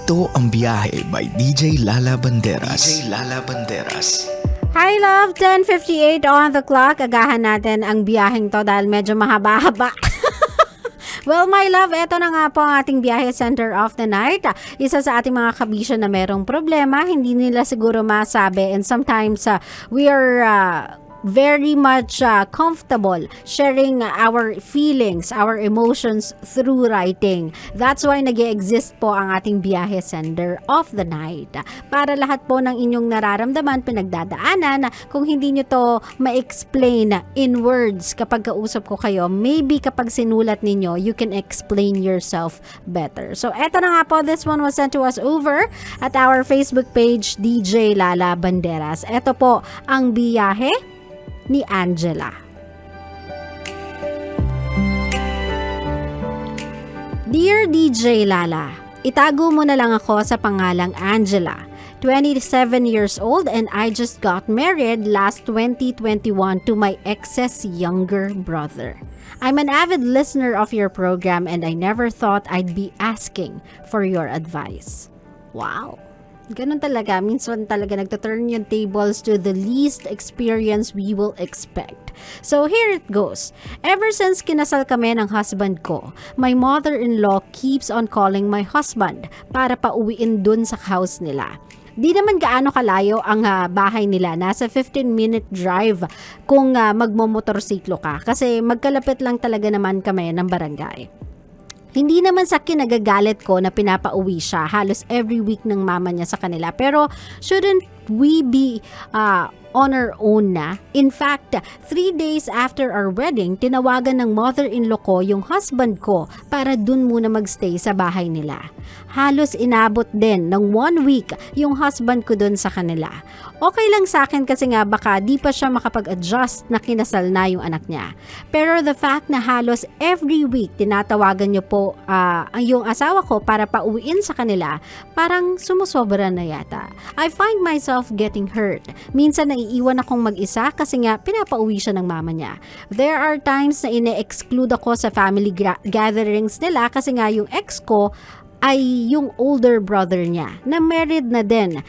Ito ang Biyahe by DJ Lala Banderas. DJ Lala Banderas. Hi love, 10:58 on the clock. Agahan natin ang biyaheng to dahil medyo mahaba-haba. Well, my love, eto na nga po ang ating Byahe Sender of the night. Isa sa ating mga kabisyo na merong problema, hindi nila siguro masabi, and sometimes we are very much comfortable sharing our feelings, our emotions through writing. That's why nag-exist po ang ating Byahe Sender of the night. Para lahat po ng inyong nararamdaman, pinagdadaanan, kung hindi nyo to ma-explain in words kapag kausap ko kayo, maybe kapag sinulat ninyo, you can explain yourself better. So eto na nga po, this one was sent to us over at our Facebook page, DJ Lala Banderas. Eto po ang biyahe ni Angela. Dear DJ Lala, itago mo na lang ako sa pangalang Angela. 27 years old and I just got married last 2021 to my ex's younger brother. I'm an avid listener of your program and I never thought I'd be asking for your advice. Wow. Ganun talaga. Minsan talaga nagtuturn yung tables to the least experience we will expect. So here it goes. Ever since kinasal kami ng husband ko, my mother-in-law keeps on calling my husband para pauwiin dun sa house nila. Di naman gaano kalayo ang bahay nila. Nasa 15-minute drive kung magmomotorsiklo ka. Kasi magkalapit lang talaga naman kami ng barangay. Hindi naman sa kinagagalit ko na pinapauwi siya halos every week ng mama niya sa kanila. Pero shouldn't we be on our own na? In fact, 3 days after our wedding, tinawagan ng mother-in-law ko yung husband ko para dun muna magstay sa bahay nila. Halos inabot din ng 1 week yung husband ko dun sa kanila. Okay lang sa akin kasi nga baka di pa siya makapag-adjust na kinasal na yung anak niya. Pero the fact na halos every week tinatawagan niyo po yung asawa ko para pauwiin sa kanila, parang sumusobra na yata. I find myself getting hurt. Minsan naiiwan akong mag-isa kasi nga pinapauwi siya ng mama niya. There are times na ine-exclude ako sa family gatherings nila kasi nga yung ex ko ay yung older brother niya na married na din.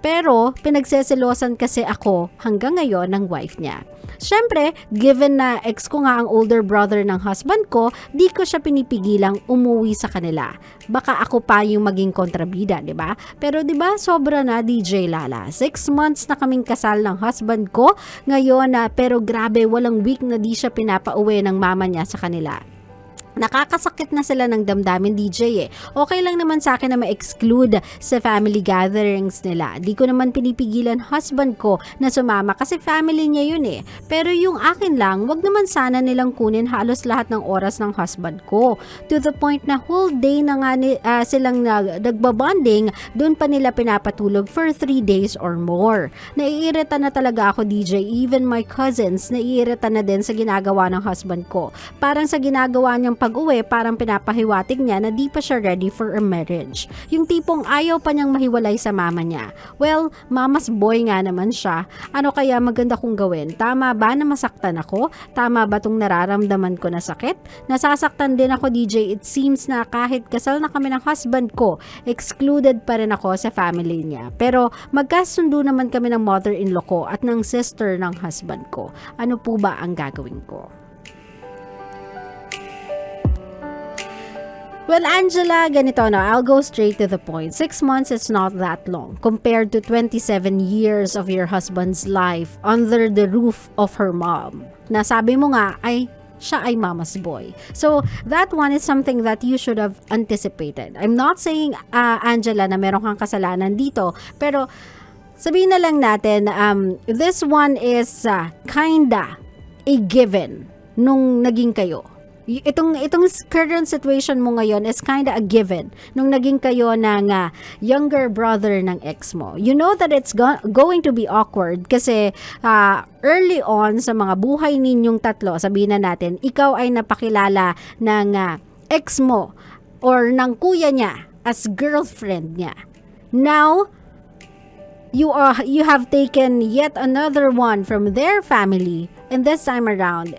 Pero pinagseselosan kasi ako hanggang ngayon ng wife niya. Syempre, given na ex ko nga ang older brother ng husband ko, di ko siya pinipigilang umuwi sa kanila. Baka ako pa yung maging kontrabida, di ba? Pero di ba sobra na, DJ Lala. 6 months na kaming kasal ng husband ko ngayon pero grabe walang week na di siya pinapauwi ng mama niya sa kanila. Nakakasakit na sila ng damdamin, DJ eh. Okay lang naman sa akin na ma-exclude sa family gatherings nila. Di ko naman pinipigilan husband ko na sumama kasi family niya yun eh. Pero yung akin lang, wag naman sana nilang kunin halos lahat ng oras ng husband ko. To the point na whole day na nga silang nagbabonding, doon pa nila pinapatulog for 3 days or more. Naiirita na talaga ako, DJ. Even my cousins, naiirita na din sa ginagawa ng husband ko. Parang sa ginagawa niyang pag-uwi, parang pinapahiwatig niya na di pa siya ready for a marriage. Yung tipong ayaw pa niyang mahiwalay sa mama niya. Well, mama's boy nga naman siya. Ano kaya maganda kong gawin? Tama ba na masaktan ako? Tama ba tong nararamdaman ko na sakit? Nasasaktan din ako, DJ. It seems na kahit kasal na kami ng husband ko, excluded pa rin ako sa family niya. Pero magkasundo naman kami ng mother-in-law ko at ng sister ng husband ko. Ano po ba ang gagawin ko? Well, Angela, ganito na. I'll go straight to the point. 6 months is not that long compared to 27 years of your husband's life under the roof of her mom. Nasabi mo nga ay siya ay mama's boy. So, that one is something that you should have anticipated. I'm not saying, Angela, na meron kang kasalanan dito, pero sabihin na lang natin, this one is kinda a given nung naging kayo. Itong current situation mo ngayon is kinda a given nung naging kayo ng younger brother ng ex mo. You know that it's going to be awkward kasi early on sa mga buhay ninyong tatlo, sabihin na natin, ikaw ay napakilala ng ex mo or ng kuya niya as girlfriend niya. Now, you have taken yet another one from their family and this time around,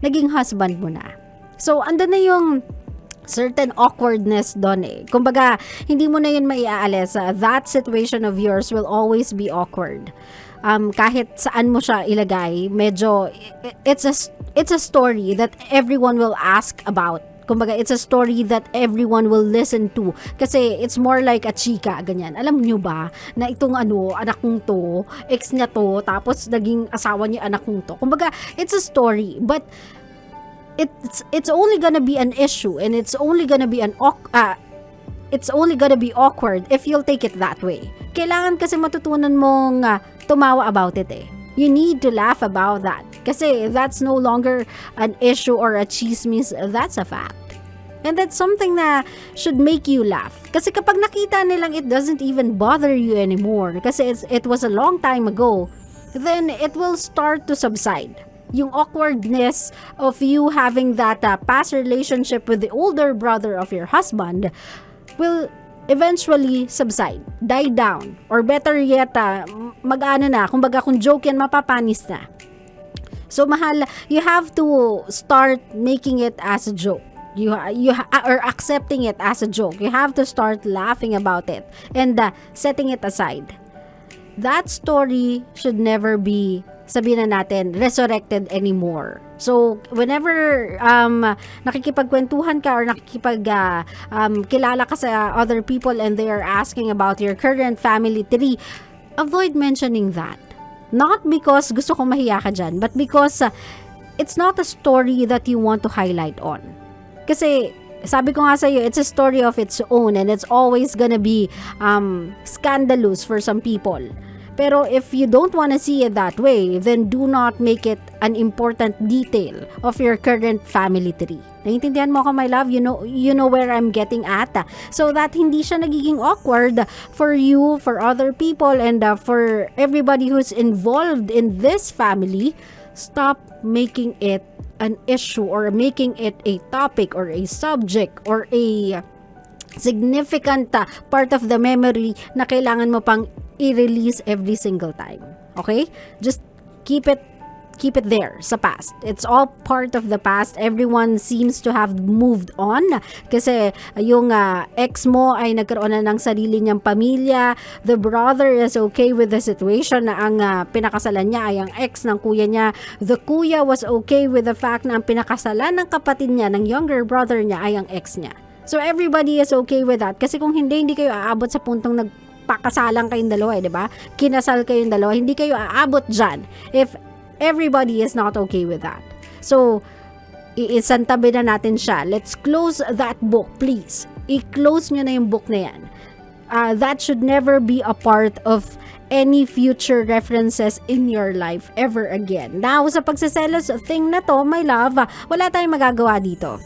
naging husband mo na. So, andun na yung certain awkwardness doon eh. Kumbaga, hindi mo na yun maiaalis. That situation of yours will always be awkward. Kahit saan mo siya ilagay, medyo, it's a story that everyone will ask about. Kumbaga, it's a story that everyone will listen to. Kasi it's more like a chika, ganyan. Alam nyo ba, na itong anak kong to, ex niya to, tapos naging asawa niya anak kong to. Kumbaga, it's a story. But, it's only gonna be an issue and it's only gonna be awkward if you'll take it that way. Kailangan kasi matutunan mong tumawa about it eh. You need to laugh about that. Kasi that's no longer an issue or a chismis, that's a fact. And that's something na should make you laugh. Kasi kapag nakita nilang it doesn't even bother you anymore, kasi it was a long time ago, then it will start to subside. Yung awkwardness of you having that past relationship with the older brother of your husband will eventually subside, die down, or better yet, mag-ano na, kumbaga kung joke yan, mapapanis na. So mahal, you have to start making it as a joke. Or accepting it as a joke. You have to start laughing about it and setting it aside. That story should never be, sabihin na natin, resurrected anymore. So, whenever nakikipagkwentuhan ka or kilala ka sa other people and they are asking about your current family tree, avoid mentioning that. Not because gusto ko mahiya ka dyan, but because it's not a story that you want to highlight on. Kasi, sabi ko nga sa'yo, it's a story of its own and it's always gonna be scandalous for some people. Pero if you don't want to see it that way, then do not make it an important detail of your current family tree. Naintindihan mo ako, my love? You know where I'm getting at. So that hindi siya nagiging awkward for you, for other people, and for everybody who's involved in this family. Stop making it an issue or making it a topic or a subject or a significant part of the memory na kailangan mo pang i-release every single time. Okay? Just keep it there sa past. It's all part of the past. Everyone seems to have moved on kasi yung ex mo ay nagkaroon na ng sarili niyang pamilya. The brother is okay with the situation na ang pinakasalan niya ay ang ex ng kuya niya. The kuya was okay with the fact na ang pinakasalan ng kapatid niya, ng younger brother niya ay ang ex niya. So everybody is okay with that. Kasi kung hindi kayo aabot sa puntong nagpakasalang kayong dalawa, di ba? Kinasal kayong dalawa, hindi kayo aabot dyan if everybody is not okay with that. So, iisantabi na natin siya. Let's close that book, please. I-close nyo na yung book na yan. That should never be a part of any future references in your life ever again. Now, sa pagsiselos thing na to, my love, wala tayong magagawa dito.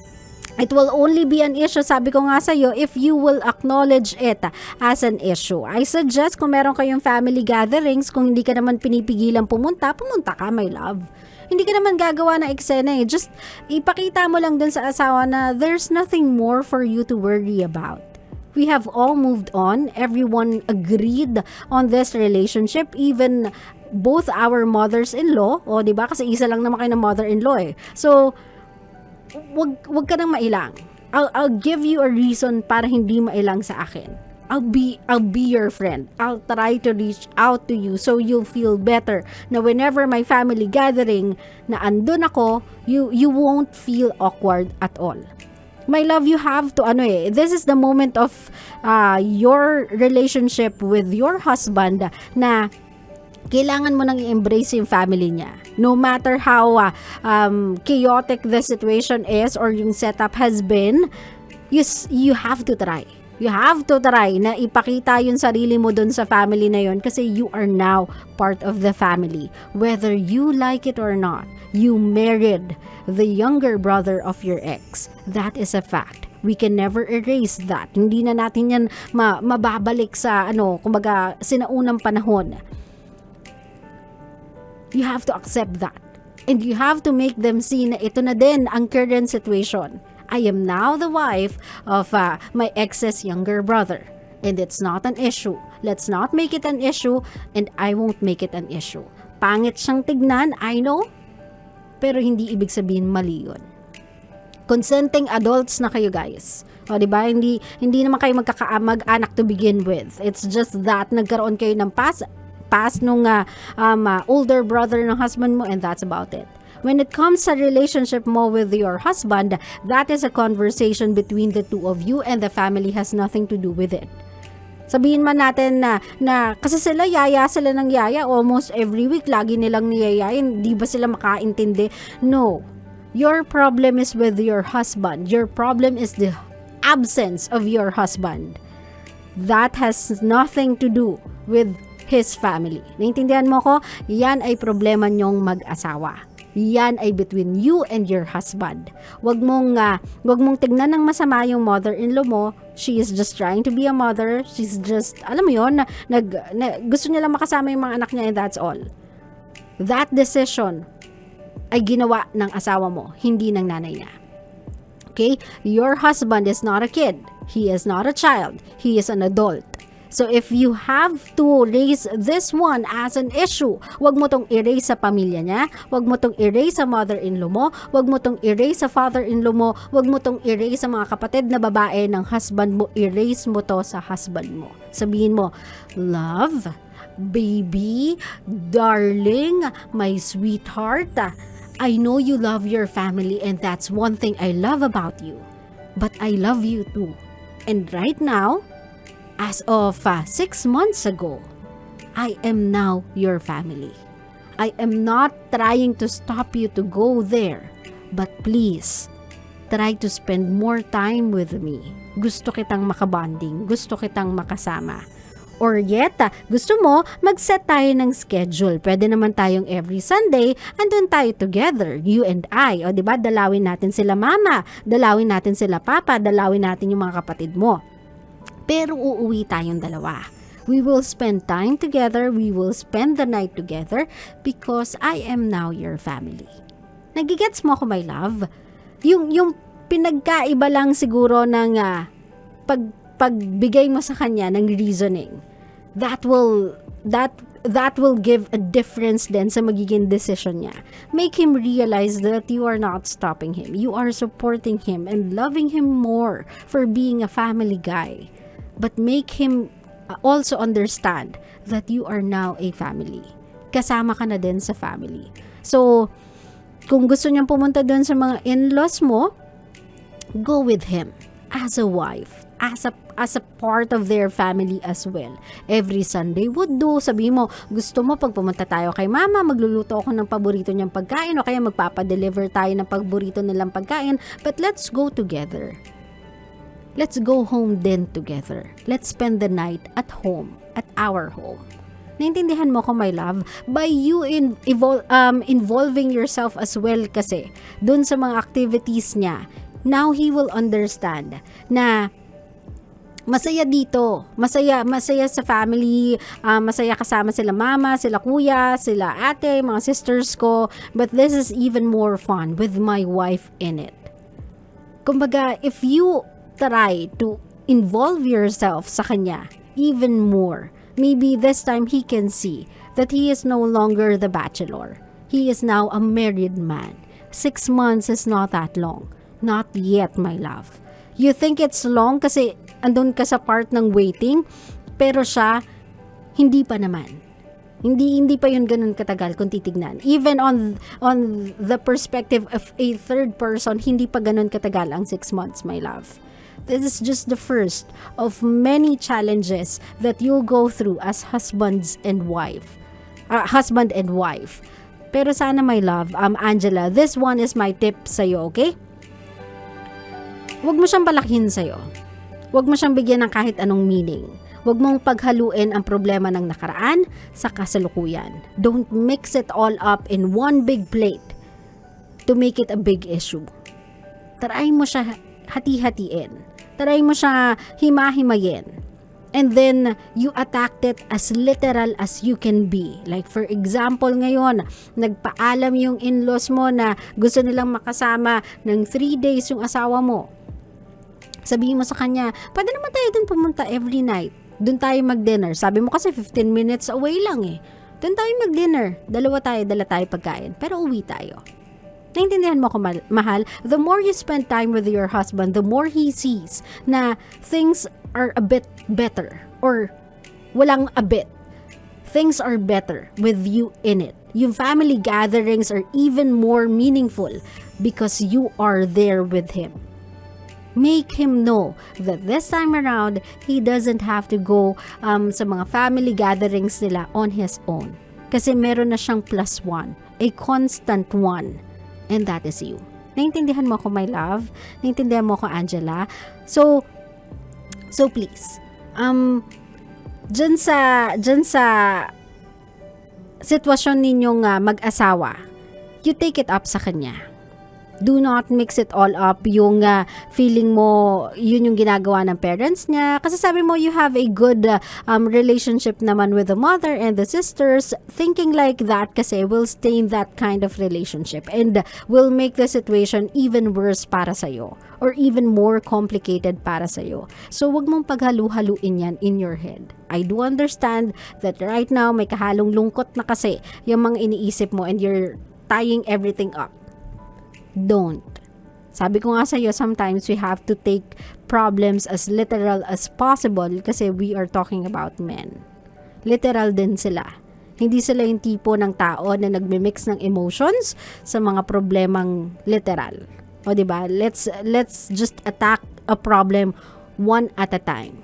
It will only be an issue, sabi ko nga sa'yo, if you will acknowledge it as an issue. I suggest kung meron kayong family gatherings, kung hindi ka naman pinipigilan pumunta ka, my love. Hindi ka naman gagawa ng eksena eh. Just ipakita mo lang dun sa asawa na there's nothing more for you to worry about. We have all moved on. Everyone agreed on this relationship. Even both our mothers-in-law. O, diba? Kasi isa lang naman kayo ng mother-in-law eh. So, wag ka nang mailang. I'll give you a reason para hindi mailang sa akin. I'll be your friend. I'll try to reach out to you so you'll feel better. Na whenever my family gathering na andun ako, you won't feel awkward at all. My love, you have to this is the moment of your relationship with your husband na kailangan mo nang i-embrace yung family niya. No matter how chaotic the situation is or yung setup has been, you have to try. You have to try na ipakita yung sarili mo dun sa family na yun kasi you are now part of the family. Whether you like it or not, you married the younger brother of your ex. That is a fact. We can never erase that. Hindi na natin yan mababalik sa kumbaga sinaunang panahon. You have to accept that. And you have to make them see na ito na din ang current situation. I am now the wife of my ex's younger brother. And it's not an issue. Let's not make it an issue and I won't make it an issue. Pangit siyang tignan, I know. Pero hindi ibig sabihin mali yun. Consenting adults na kayo, guys. O, diba? Hindi naman kayo mag-anak to begin with. It's just that nagkaroon kayo ng past nung older brother ng husband mo, and that's about it. When it comes sa relationship mo with your husband, that is a conversation between the two of you, and the family has nothing to do with it. Sabihin man natin na kasi sila ng yaya almost every week, lagi nilang niyayain, di ba sila makaintindi? No. Your problem is with your husband. Your problem is the absence of your husband. That has nothing to do with his family. Naintindihan mo ko? Yan ay problema nyong mag-asawa. Yan ay between you and your husband. Wag mong tignan ng masama yung mother-in-law mo. She is just trying to be a mother. She's just, alam mo yun, gusto niya lang makasama yung mga anak niya, and that's all. That decision ay ginawa ng asawa mo, hindi ng nanay niya. Okay? Your husband is not a kid. He is not a child. He is an adult. So if you have to raise this one as an issue, wag mo tong erase sa pamilya niya, wag mo tong erase sa mother-in-law mo, wag mo tong erase sa father-in-law mo, wag mo tong erase sa mga kapatid na babae ng husband mo, erase mo to sa husband mo. Sabihin mo, love, baby, darling, my sweetheart, I know you love your family, and that's one thing I love about you. But I love you too. And right now, as of 6 months ago, I am now your family. I am not trying to stop you to go there, but please, try to spend more time with me. Gusto kitang makabonding, gusto kitang makasama. Or yet, gusto mo, mag-set tayo ng schedule. Pwede naman tayong every Sunday, andun tayo together, you and I. O diba, dalawin natin sila mama, dalawin natin sila papa, dalawin natin yung mga kapatid mo. Pero uuwi tayong dalawa. We will spend time together, we will spend the night together because I am now your family. Nagigets mo ako, my love? Yung pinagkaiba lang siguro ng pagbigay mo sa kanya ng reasoning. That will give a difference din sa magiging decision niya. Make him realize that you are not stopping him. You are supporting him and loving him more for being a family guy. But make him also understand that you are now a family. Kasama ka na din sa family. So, kung gusto niyang pumunta doon sa mga in-laws mo, go with him as a wife, as a part of their family as well. Every Sunday would do. Sabi mo, gusto mo pag pumunta tayo kay mama, magluluto ako ng paborito niyang pagkain, o kaya magpapadeliver tayo ng paborito nilang pagkain, but let's go together. Let's go home then together. Let's spend the night at home, at our home. Naintindihan mo ko, my love? By you involving yourself as well kasi dun sa mga activities niya, now he will understand na masaya dito, masaya sa family, masaya kasama sila mama, sila kuya, sila ate, mga sisters ko, but this is even more fun with my wife in it. Kumbaga, if you try to involve yourself sa kanya even more, maybe this time he can see that he is no longer the bachelor. He is now a married man. 6 months is not that long. Not yet, my love. You think it's long kasi andun ka sa part ng waiting, pero siya, hindi pa naman. Hindi pa yun ganun katagal kung titignan. Even on the perspective of a third person, hindi pa ganun katagal ang 6 months, my love. This is just the first of many challenges that you'll go through as husband and wife. Pero sana, my love, Angela, this one is my tip sa'yo, okay? Huwag mo siyang palakihin sa'yo. Huwag mo siyang bigyan ng kahit anong meaning. Huwag mong paghaluin ang problema ng nakaraan sa kasalukuyan. Don't mix it all up in one big plate to make it a big issue. Try mo siya hati-hatiin. Try mo siya hima-himayin. And then, you attacked it as literal as you can be. Like for example ngayon, nagpaalam yung in-laws mo na gusto nilang makasama ng 3 days yung asawa mo. Sabihin mo sa kanya, pwede naman tayo dun pumunta every night. Dun tayo mag-dinner. Sabi mo kasi 15 minutes away lang eh. Dun tayo mag-dinner. Dala tayo pagkain. Pero uwi tayo. Naintindihan mo ko, mahal? The more you spend time with your husband, the more he sees na things are a bit better. Or walang a bit. Things are better with you in it. Yung family gatherings are even more meaningful because you are there with him. Make him know that this time around, he doesn't have to go sa mga family gatherings nila on his own. Kasi meron na siyang +1, a constant one. And that is you. Naintindihan mo ako, my love? Naintindihan mo ako, Angela? So please, dyan sa sitwasyon ninyong mag-asawa, you take it up sa kanya. Do not mix it all up, yung feeling mo yun yung ginagawa ng parents niya. Kasi sabi mo, you have a good relationship naman with the mother and the sisters. Thinking like that kasi will stain that kind of relationship and will make the situation even worse para sa'yo or even more complicated para sa'yo. So, wag mong paghalu-haluin yan in your head. I do understand that right now, may kahalong lungkot na kasi yung mga iniisip mo and you're tying everything up. Don't. Sabi ko nga sa'yo, sometimes we have to take problems as literal as possible kasi we are talking about men. Literal din sila. Hindi sila yung tipo ng tao na nagme-mix ng emotions sa mga problemang literal. O diba? Let's just attack a problem one at a time.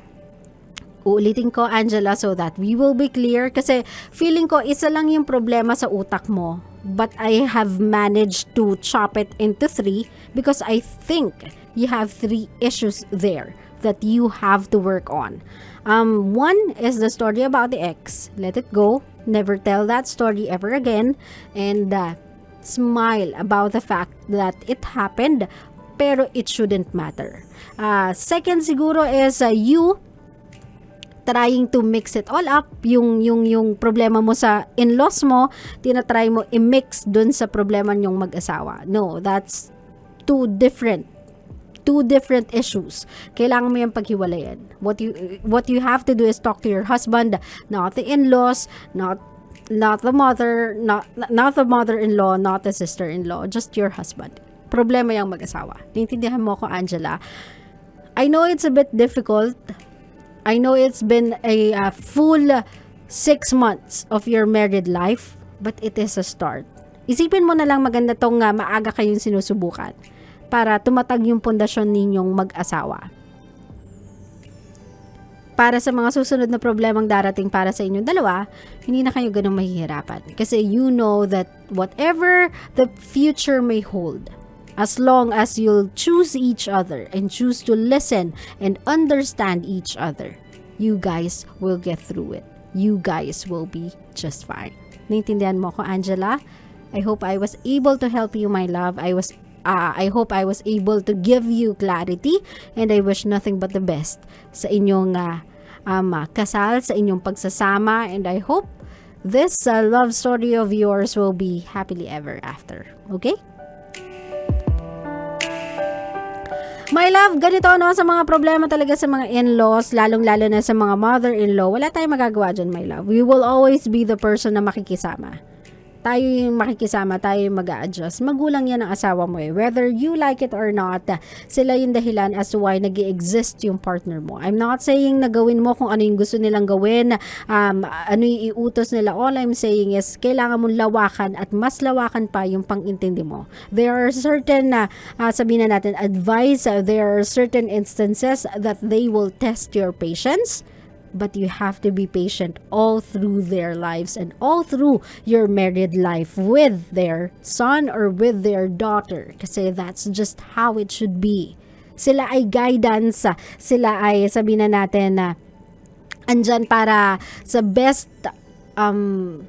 Uulitin ko, Angela, so that we will be clear kasi feeling ko isa lang yung problema sa utak mo. But I have managed to chop it into 3 because I think you have 3 issues there that you have to work on. One is the story about the ex. Let it go. Never tell that story ever again. And smile about the fact that it happened pero it shouldn't matter. Second siguro is you trying to mix it all up, yung problema mo sa in-laws mo, tinatry mo i-mix dun sa problema niyong mag-asawa. No, that's two different issues. Kailangan mo yung paghiwalayan. What you have to do is talk to your husband, not the in-laws, not the mother, not the mother-in-law, not the sister-in-law, just your husband. Problema yung mag-asawa. Naintindihan mo ko, Angela? I know it's a bit difficult. I know it's been a full 6 months of your married life, but it is a start. Isipin mo na lang maganda tong maaga kayong sinusubukan para tumatag yung pundasyon ninyong mag-asawa. Para sa mga susunod na problemang darating para sa inyong dalawa, hindi na kayo ganun mahihirapan. Kasi you know that whatever the future may hold, as long as you'll choose each other and choose to listen and understand each other, you guys will get through it. You guys will be just fine. Naintindihan mo ko, Angela? I hope I was able to help you, my love. I hope I was able to give you clarity and I wish nothing but the best sa inyong kasal, sa inyong pagsasama, and I hope this love story of yours will be happily ever after. Okay? My love, ganito sa mga problema talaga sa mga in-laws, lalong-lalo na sa mga mother-in-law, wala tayong magagawa dyan, my love. We will always be the person na makikisama. Tayo yung makikisama, tayo yung mag-a-adjust. Magulang yan ang asawa mo eh. Whether you like it or not, sila yung dahilan as to why nag-i-exist yung partner mo. I'm not saying na gawin mo kung ano yung gusto nilang gawin, ano yung iutos nila. All I'm saying is, kailangan mong lawakan at mas lawakan pa yung pang-intindi mo. There are certain, sabihin na natin, advice, there are certain instances that they will test your patience. But you have to be patient all through their lives and all through your married life with their son or with their daughter. Kasi that's just how it should be. Sila ay guidance. Sila ay, sabihin na natin, andyan para sa best,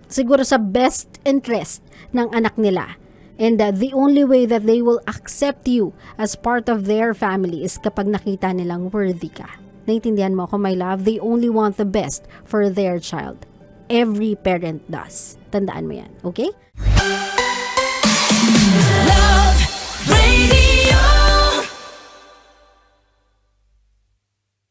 siguro sa best interest ng anak nila. And the only way that they will accept you as part of their family is kapag nakita nilang worthy ka. Naintindihan mo ako, my love? They only want the best for their child. Every parent does. Tandaan mo yan, okay?